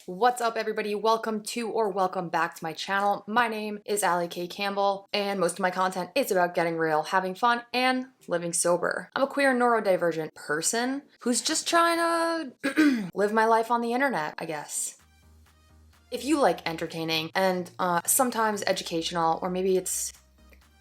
What's up, everybody? Welcome to or welcome back to my channel. My name is Allie K. Campbell, and most of my content is about getting real, having fun, and living sober. I'm a queer neurodivergent person who's just trying to live my life on the internet, I guess. If you like entertaining and sometimes educational, or maybe it's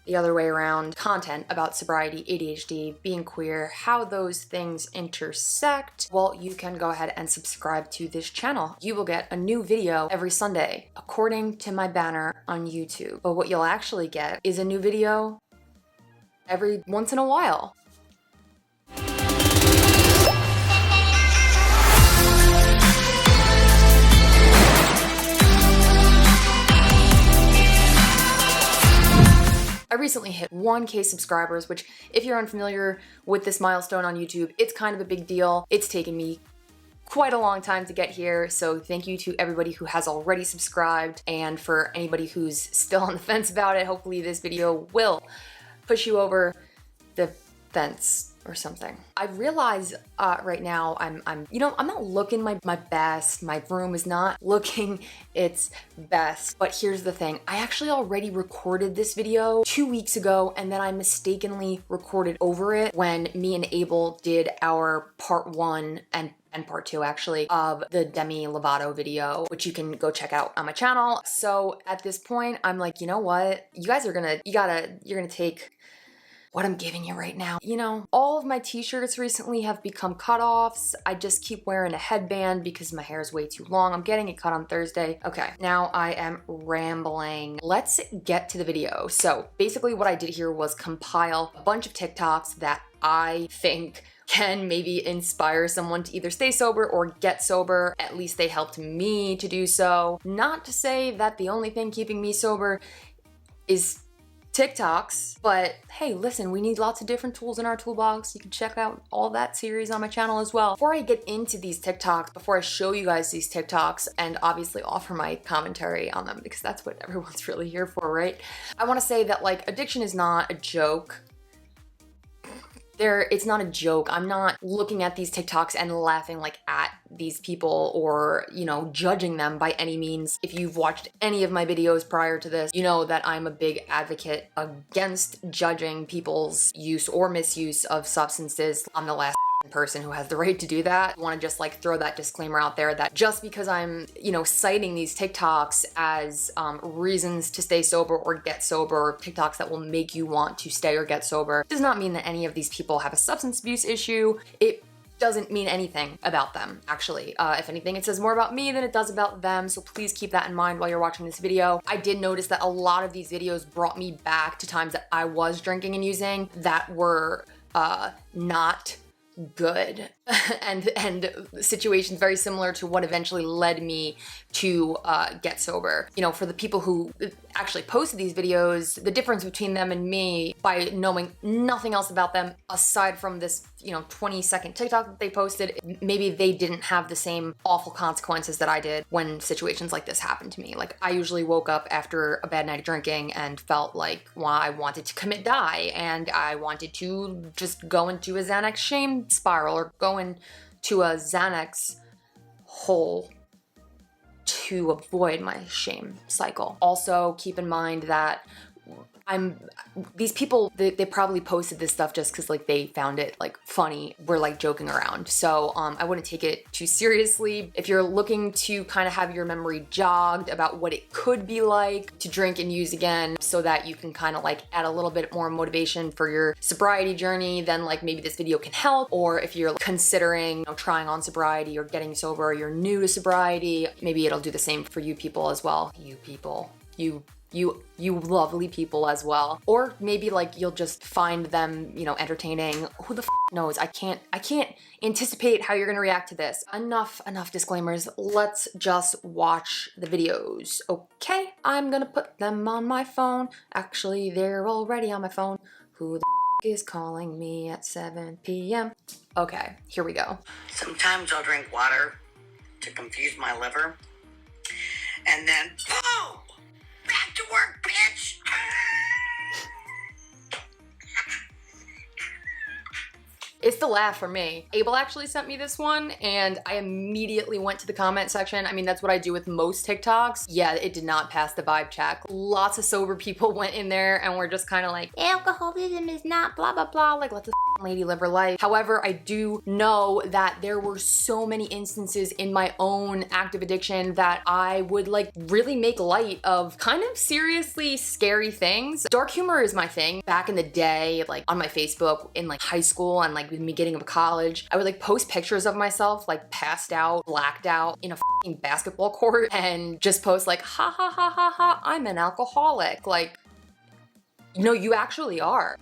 the other way around, content about sobriety, ADHD, being queer, how those things intersect, well, you can go ahead and subscribe to this channel. You will get a new video every Sunday, according to my banner on YouTube. But what you'll actually get is a new video every once in a while. I recently hit 1K subscribers, which if you're unfamiliar with this milestone on YouTube, it's kind of a big deal. It's taken me quite a long time to get here, so thank you to everybody who has already subscribed, and for anybody who's still on the fence about it, hopefully this video will push you over the fence or something. I realize right now I'm not looking my best. My room is not looking its best. But here's the thing. I actually already recorded this video 2 weeks ago, and then I mistakenly recorded over it when me and Abel did our part 1 and part 2 actually of the Demi Lovato video, which you can go check out on my channel. So at this point, I'm like, you know what? You guys are you're gonna take what I'm giving you right now. You know, all of my t-shirts recently have become cutoffs. I just keep wearing a headband because my hair is way too long. I'm getting it cut on Thursday. Okay, now I am rambling. Let's get to the video. So basically what I did here was compile a bunch of TikToks that I think can maybe inspire someone to either stay sober or get sober. At least they helped me to do so. Not to say that the only thing keeping me sober is TikToks, but hey, listen, we need lots of different tools in our toolbox. You can check out all that series on my channel as well. Before I get into these TikToks, before I show you guys these TikToks and obviously offer my commentary on them, because that's what everyone's really here for, right? I want to say that like addiction is not a joke. It's not a joke. I'm not looking at these TikToks and laughing like at these people or, you know, judging them by any means. If you've watched any of my videos prior to this, you know that I'm a big advocate against judging people's use or misuse of substances. I'm the last person who has the right to do that. I want to just like throw that disclaimer out there that just because I'm, you know, citing these TikToks as reasons to stay sober or get sober, TikToks that will make you want to stay or get sober, does not mean that any of these people have a substance abuse issue. It doesn't mean anything about them, actually. If anything, it says more about me than it does about them, so please keep that in mind while you're watching this video. I did notice that a lot of these videos brought me back to times that I was drinking and using that were not good and situations very similar to what eventually led me to get sober. You know, for the people who actually posted these videos, the difference between them and me, by knowing nothing else about them aside from this, you know, 20-second TikTok that they posted, maybe they didn't have the same awful consequences that I did when situations like this happened to me. Like, I usually woke up after a bad night of drinking and felt like, well, I wanted to commit die and I wanted to just go into a Xanax shame spiral or go into a Xanax hole to avoid my shame cycle. Also, keep in mind that these people, they probably posted this stuff just because like they found it like funny. We're like joking around. So I wouldn't take it too seriously. If you're looking to kind of have your memory jogged about what it could be like to drink and use again so that you can kind of like add a little bit more motivation for your sobriety journey, then like maybe this video can help. Or if you're considering, you know, trying on sobriety or getting sober, or you're new to sobriety, maybe it'll do the same for you people as well. You people, you lovely people as well. Or maybe like you'll just find them, you know, entertaining. Who the f knows? I can't anticipate how you're gonna react to this. Enough disclaimers. Let's just watch the videos. Okay, I'm gonna put them on my phone. Actually, they're already on my phone. Who the f is calling me at 7 p.m.? Okay, here we go. Sometimes I'll drink water to confuse my liver, and then boom! Back to work, bitch! It's the laugh for me. Abel actually sent me this one and I immediately went to the comment section. I mean, that's what I do with most TikToks. Yeah, it did not pass the vibe check. Lots of sober people went in there and were just kind of like, alcoholism is not blah, blah, blah. Like, let the lady live her life. However, I do know that there were so many instances in my own active addiction that I would like really make light of kind of seriously scary things. Dark humor is my thing. Back in the day, like on my Facebook in like high school and like me getting into college, I would like post pictures of myself like passed out, blacked out in a fucking basketball court and just post like, ha ha ha ha ha, I'm an alcoholic. Like, you know, you actually are.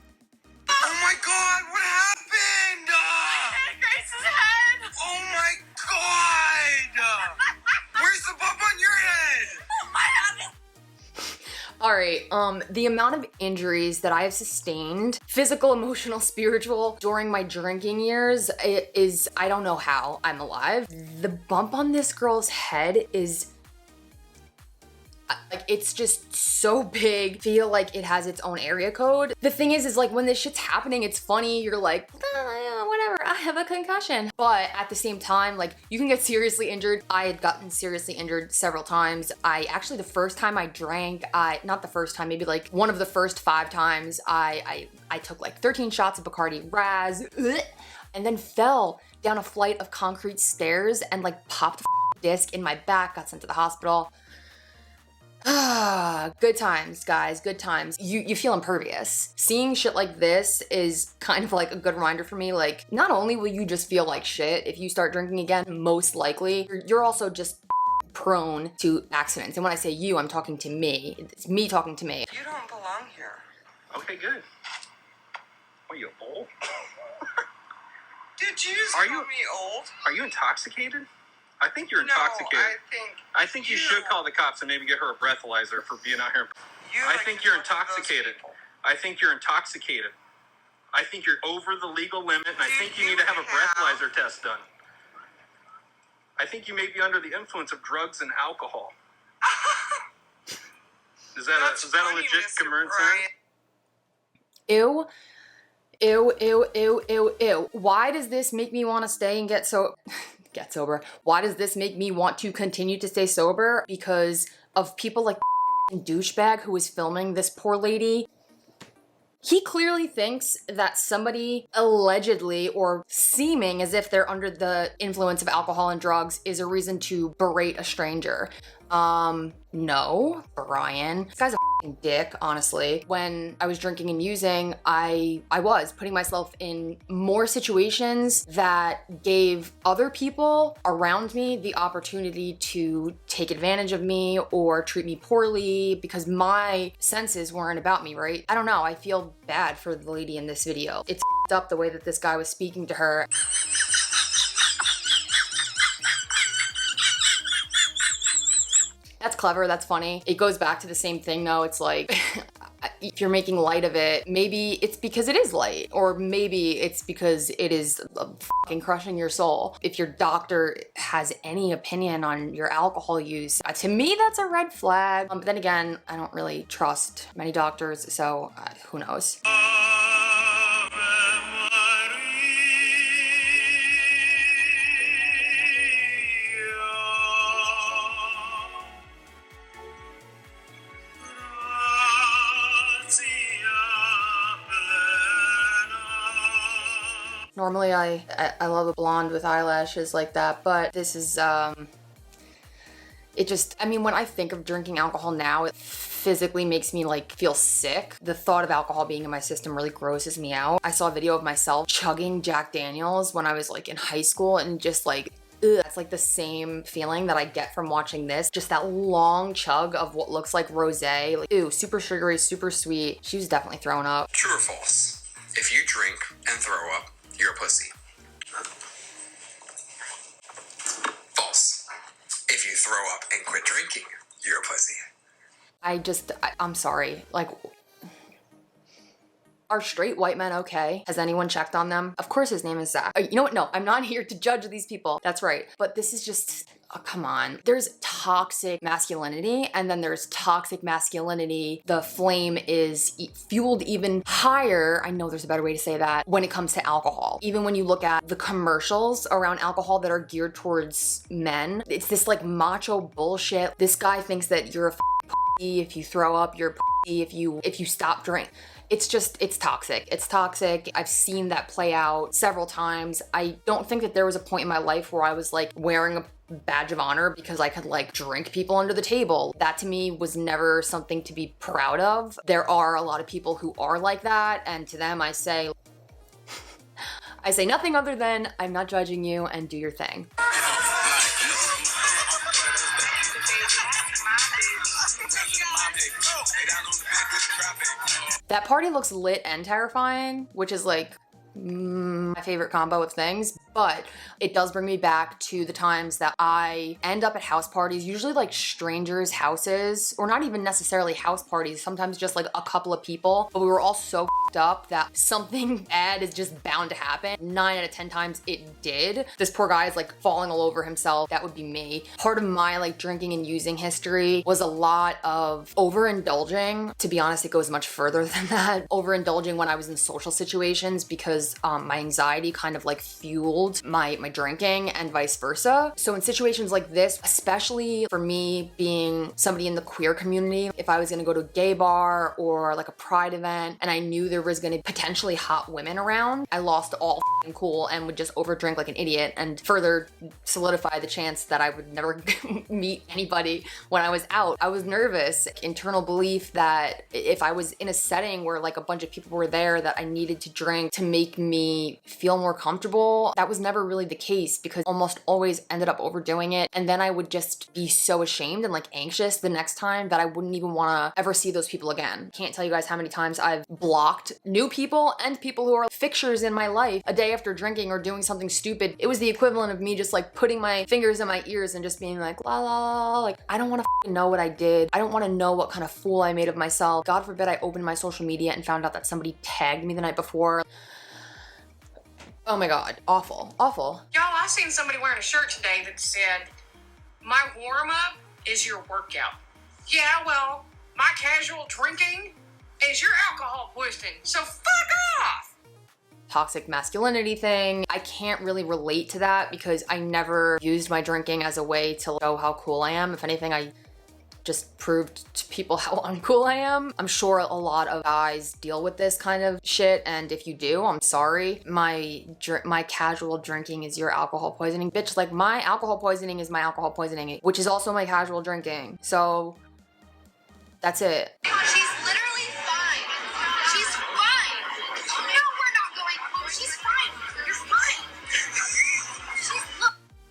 Oh my god, what happened? I hit Grace's head! Oh my god! Where's the bump on your head? My head! All right, the amount of injuries that I have sustained, physical, emotional, spiritual, during my drinking years is, I don't know how I'm alive. The bump on this girl's head is, like, it's just so big. Feel like it has its own area code. The thing is like when this shit's happening, it's funny. You're like, yeah, whatever, I have a concussion. But at the same time, like you can get seriously injured. I had gotten seriously injured several times. I actually, the first time I drank, not the first time, maybe like one of the first 5 times, I took like 13 shots of Bacardi Raz and then fell down a flight of concrete stairs and like popped a disc in my back, got sent to the hospital. Good times, guys, good times. You feel impervious. Seeing shit like this is kind of like a good reminder for me. Like, not only will you just feel like shit if you start drinking again, most likely, you're also just prone to accidents. And when I say you, I'm talking to me. It's me talking to me. You don't belong here. Okay, good. Are you old? Did you just Are call you- me old? Are you intoxicated? I think you're No, intoxicated. I I think you should call the cops and maybe get her a breathalyzer for being out here. you I like think to you're talk to those intoxicated. people. I think you're intoxicated. I think you're over the legal limit, and I Do think you you need to have a have- breathalyzer test done. I think you may be under the influence of drugs and alcohol. Is that That's is that a funny, legit Mr. concern? Bryant. Ew. Ew, ew, ew, ew, ew. Why does this make me want to stay and get sober? Why does this make me want to continue to stay sober? Because of people like douchebag who was filming this poor lady. He clearly thinks that somebody allegedly or seeming as if they're under the influence of alcohol and drugs is a reason to berate a stranger. No, Brian. This guy's a f***ing dick, honestly. When I was drinking and using, I was putting myself in more situations that gave other people around me the opportunity to take advantage of me or treat me poorly because my senses weren't about me, right? I don't know, I feel bad for the lady in this video. It's f***ed up the way that this guy was speaking to her. That's clever, that's funny. It goes back to the same thing though. It's like, if you're making light of it, maybe it's because it is light, or maybe it's because it is fucking crushing your soul. If your doctor has any opinion on your alcohol use, to me, that's a red flag. But then again, I don't really trust many doctors, so who knows? Normally I love a blonde with eyelashes like that, but this is, it just, I mean, when I think of drinking alcohol now, it physically makes me like feel sick. The thought of alcohol being in my system really grosses me out. I saw a video of myself chugging Jack Daniels when I was like in high school and just like, ugh, that's like the same feeling that I get from watching this. Just that long chug of what looks like rosé. Like, ew, super sugary, super sweet. She was definitely throwing up. True or false? If you drink and throw up, you're a pussy. False. If you throw up and quit drinking, you're a pussy. I'm sorry. Like, are straight white men okay? Has anyone checked on them? Of course his name is Zach. You know what? No, I'm not here to judge these people. That's right. But this is just, Oh, come on. There's toxic masculinity, and then there's toxic masculinity. The flame is fueled even higher. I know there's a better way to say that when it comes to alcohol. Even when you look at the commercials around alcohol that are geared towards men, it's this like macho bullshit. This guy thinks that you're a pussy if you throw up, you're a pussy if you stop drinking. It's toxic. It's toxic. I've seen that play out several times. I don't think that there was a point in my life where I was like wearing a badge of honor because I could like drink people under the table. That to me was never something to be proud of. There are a lot of people who are like that, and to them I say nothing other than I'm not judging you and do your thing. That party looks lit and terrifying, which is like my favorite combo of things, but it does bring me back to the times that I end up at house parties, usually like strangers' houses, or not even necessarily house parties, sometimes just like a couple of people, but we were all so f***ed up that something bad is just bound to happen. 9 out of 10 times it did. This poor guy is like falling all over himself. That would be me. Part of my like drinking and using history was a lot of overindulging. To be honest, it goes much further than that. Overindulging when I was in social situations because my anxiety kind of like fueled my drinking and vice versa. So in situations like this, especially for me being somebody in the queer community, if I was gonna go to a gay bar or like a pride event and I knew there was gonna potentially hot women around, I lost all f***ing cool and would just overdrink like an idiot and further solidify the chance that I would never meet anybody when I was out. I was nervous. Internal belief that if I was in a setting where like a bunch of people were there that I needed to drink to make me feel more comfortable, that was never really the case because almost always ended up overdoing it, and then I would just be so ashamed and like anxious the next time that I wouldn't even want to ever see those people again. Can't tell you guys how many times I've blocked new people and people who are fixtures in my life a day after drinking or doing something stupid. It was the equivalent of me just like putting my fingers in my ears and just being like la la la, like I don't want to know what I did. I don't want to know what kind of fool I made of myself. God forbid I opened my social media and found out that somebody tagged me the night before. Oh my God, awful, awful. Y'all, I seen somebody wearing a shirt today that said, "My warm-up is your workout." Yeah, well, my casual drinking is your alcohol poisoning, so fuck off! Toxic masculinity thing. I can't really relate to that because I never used my drinking as a way to show how cool I am. If anything, I just proved to people how uncool I am. I'm sure a lot of guys deal with this kind of shit, and if you do, I'm sorry. My casual drinking is your alcohol poisoning. Bitch, like my alcohol poisoning is my alcohol poisoning, which is also my casual drinking. So that's it. She's literally fine. She's fine. No, we're not going home. She's fine. You're fine.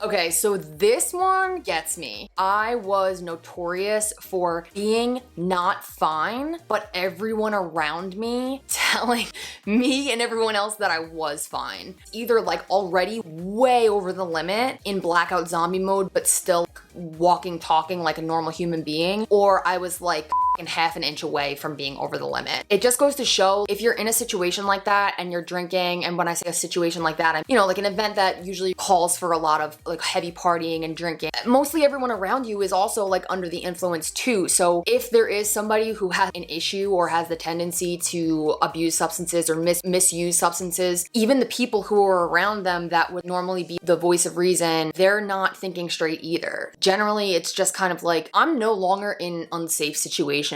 Okay, so this one gets me. I was notorious for being not fine, but everyone around me telling me and everyone else that I was fine. Either like already way over the limit in blackout zombie mode, but still walking, talking like a normal human being, or I was like half an inch away from being over the limit. It just goes to show if you're in a situation like that and you're drinking, and when I say a situation like that, I'm, you know, like an event that usually calls for a lot of like heavy partying and drinking. Mostly everyone around you is also like under the influence too. So if there is somebody who has an issue or has the tendency to abuse substances or misuse substances, even the people who are around them that would normally be the voice of reason, they're not thinking straight either. Generally, it's just kind of like, I'm no longer in unsafe situations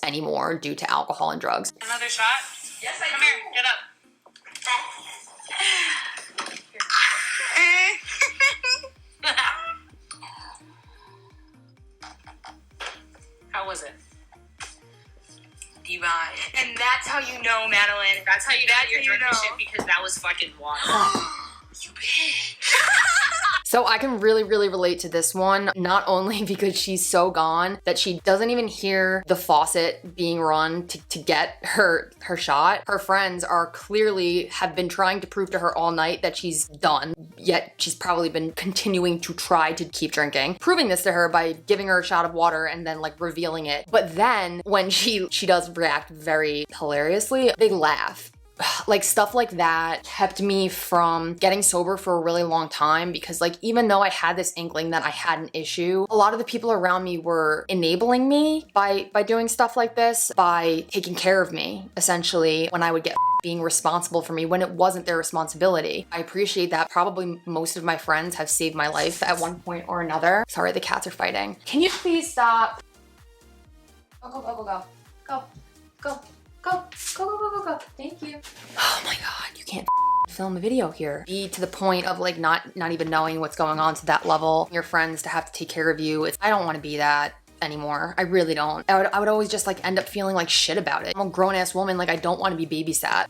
anymore due to alcohol and drugs. Another shot? Yes, I Come do. Here, get up. How was it? Divine. And that's how you know, Madeline. That's how you know you're drinking shit, because that was fucking water. You bitch. So I can really relate to this one, not only because she's so gone that she doesn't even hear the faucet being run to get her shot. Her friends are clearly have been trying to prove to her all night that she's done, yet she's probably been continuing to try to keep drinking, proving this to her by giving her a shot of water and then like revealing it. But then when she does react very hilariously, they laugh. like stuff like that kept me from getting sober for a really long time, because like even though I had this inkling that I had an issue, a lot of the people around me were enabling me by doing stuff like this, by taking care of me essentially when I would get being responsible for me when it wasn't their responsibility. I appreciate that. Probably most of my friends have saved my life at one point or another. Sorry, the cats are fighting. Can you please stop? Go, go, go, go, go. Go, go, go, go, go, go, go, go. Thank you. Oh my God, you can't film a video here. Be to the point of like not even knowing what's going on to that level. Your friends to have to take care of you. I don't want to be that anymore. I really don't. I would always just like end up feeling like shit about it. I'm a grown ass woman. Like I don't want to be babysat.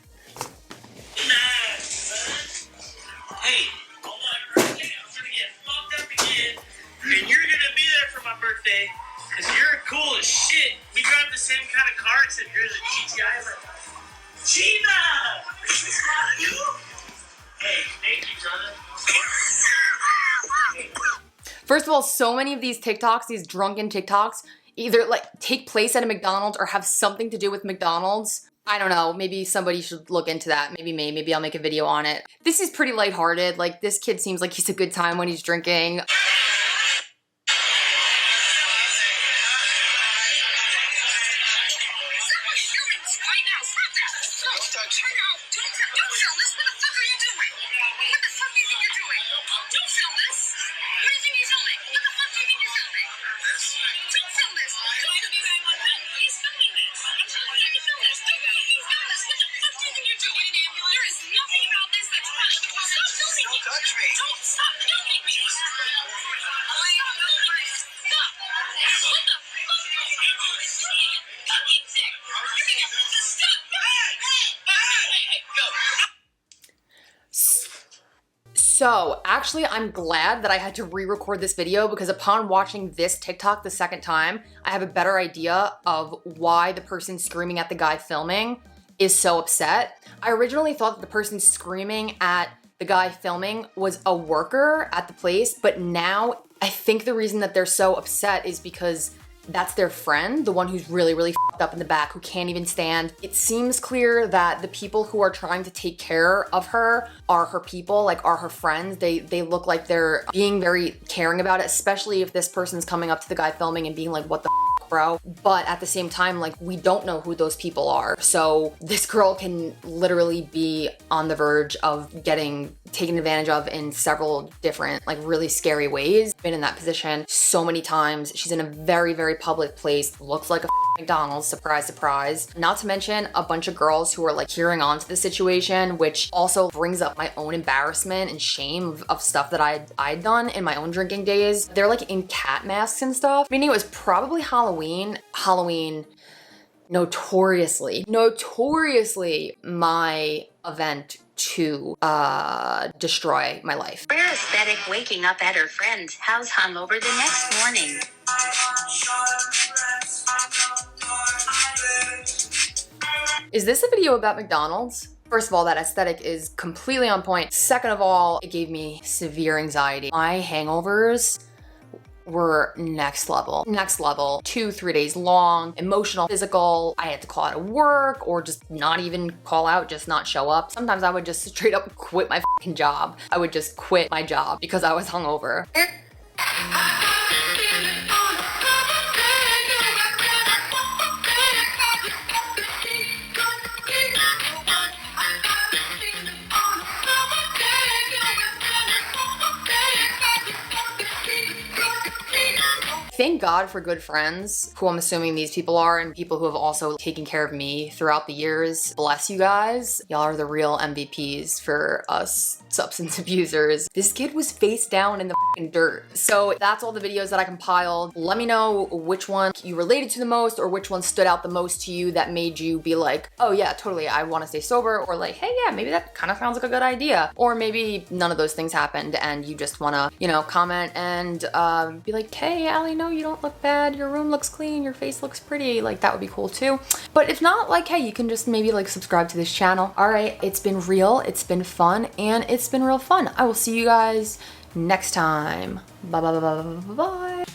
Hey, on my birthday, I'm gonna get fucked up again, and you're gonna be there for my birthday, cause you're cool as shit. We drive the same kind of car, except you're the GTI. Gina! You? Hey, thank you, brother. First of all, so many of these TikToks, these drunken TikToks, either like take place at a McDonald's or have something to do with McDonald's. I don't know, maybe somebody should look into that. Maybe me, maybe I'll make a video on it. This is pretty lighthearted. Like this kid seems like he's a good time when he's drinking. So actually, I'm glad that I had to re-record this video, because upon watching this TikTok the second time, I have a better idea of why the person screaming at the guy filming is so upset. I originally thought that the person screaming at the guy filming was a worker at the place, but now I think the reason that they're so upset is because that's their friend, the one who's really f***ed up in the back, who can't even stand. It seems clear that the people who are trying to take care of her are her people, like are her friends. They look like they're being very caring about it, especially if this person's coming up to the guy filming and being like, what the bro? But at the same time, like we don't know who those people are. So this girl can literally be on the verge of getting taken advantage of in several different, like really scary ways. Been in that position so many times. She's in a very public place. Looks like a McDonald's, surprise, surprise. Not to mention a bunch of girls who are like cheering on to the situation, which also brings up my own embarrassment and shame of stuff that I'd done in my own drinking days. They're like in cat masks and stuff. Meaning it was probably Halloween. Halloween, notoriously my event to destroy my life. Rare aesthetic waking up at her friend's house hungover the next morning. Is this a video about McDonald's? First of all, that aesthetic is completely on point. Second of all, it gave me severe anxiety. My hangovers were next level. 2-3 days long, emotional, physical. I had to call out of work or just not even call out, just not show up. Sometimes I would just straight up quit my fucking job. I would just quit my job because I was hungover. Thank God for good friends, who I'm assuming these people are, and people who have also taken care of me throughout the years. Bless you guys. Y'all are the real MVPs for us substance abusers. This kid was face down in the fucking dirt. So that's all the videos that I compiled. Let me know which one you related to the most, or which one stood out the most to you that made you be like, oh yeah, totally, I want to stay sober, or like, hey yeah, maybe that kind of sounds like a good idea. Or maybe none of those things happened and you just want to, you know, comment and be like, hey Allie, no, you don't look bad, your room looks clean, your face looks pretty. Like that would be cool too. But if not, like, hey, you can just maybe like subscribe to this channel. All right, it's been real, it's been fun, and it's been real fun. I will see you guys next time. Bye bye bye bye bye bye.